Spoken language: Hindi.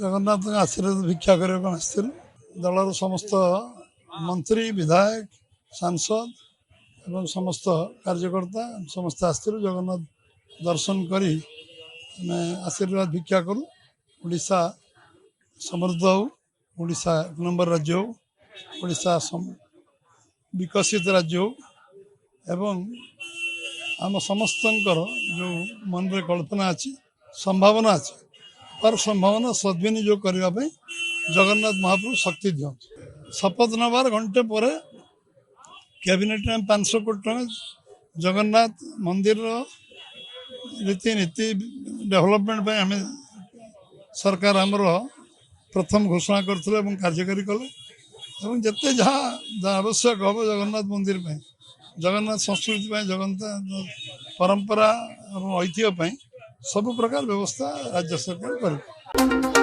जगन्नाथ आशीर्वाद भिक्षा करने आसलु दलर समस्त मंत्री विधायक सांसद एवं समस्त कार्यकर्ता समस्त आसलु जगन्नाथ दर्शन करी आशीर्वाद भिक्षा करूँ ओडिशा समृद्ध हो ओडिशा एक नंबर राज्य हो ओडिशा विकसित राज्य हो एवं आम समस्त जो मन में कल्पना अच्छी संभावना अच्छी पर संभावना सद्विनियोग करने जगन्नाथ महाप्रभु शक्ति दिखते शपथ नबार घंटे पर कैबिनेट में 500 कोटी टका जगन्नाथ मंदिर रीतिनीति डेवलपमेंट आम सरकार आमर प्रथम घोषणा करते कार्यकारी कले जिते जहाँ आवश्यक हम जगन्नाथ मंदिर में जगन्नाथ संस्कृति जगन्नाथ परंपरा और ऐतिह्य सब प्रकार व्यवस्था राज्य सरकार कर।